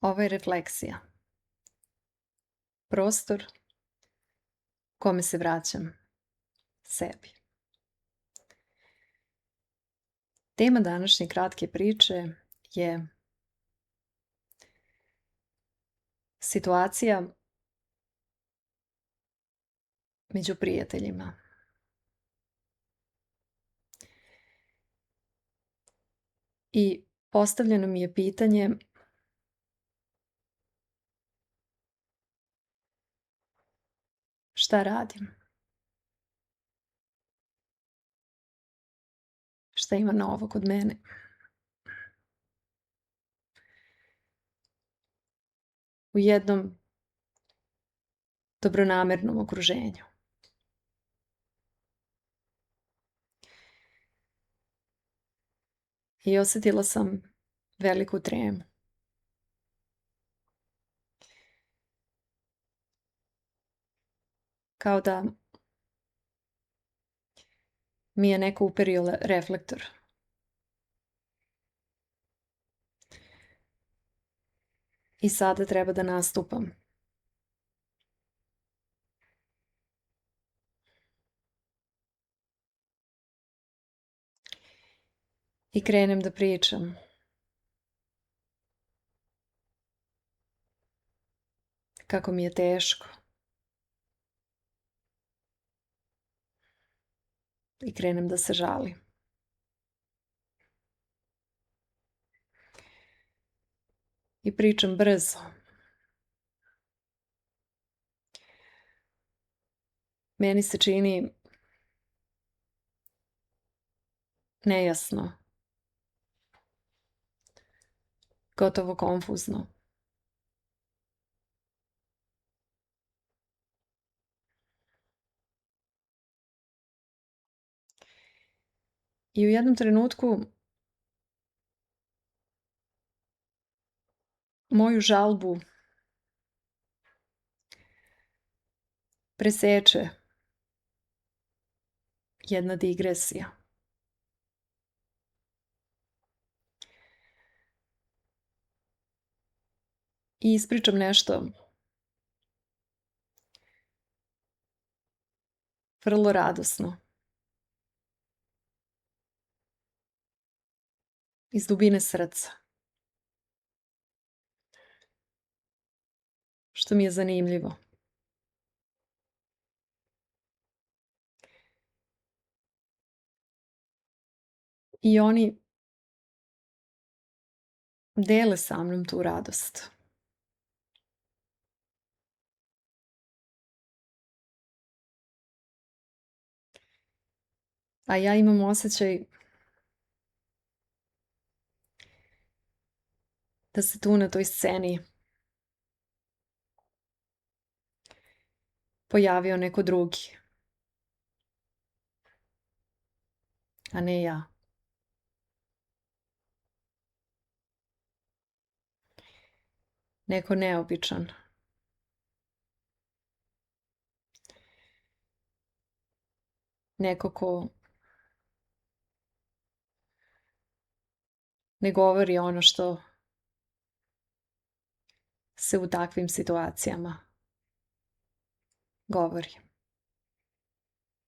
Ovo je refleksija. Prostor u kome se vraćam sebi. Tema današnje kratke priče je situacija među prijateljima. I postavljeno mi je pitanje šta radim? Šta ima novo kod mene? U jednom dobronamernom okruženju. I osjetila sam veliku tremu. Kao da mi je neko uperio reflektor. I sada treba da nastupam. I krenem da pričam. Kako mi je teško. I krenem da se žalim. I pričam brzo. Meni se čini nejasno. Gotovo konfuzno. I u jednom trenutku moju žalbu preseče jedna digresija. I ispričam nešto vrlo radosno. Iz dubine srca. Što mi je zanimljivo. I oni dele sa mnom tu radost. A ja imam osjećaj da se tu na toj sceni pojavio neko drugi. A ne ja. Neko neobičan. Neko ko ne govori ono što se u takvim situacijama govori.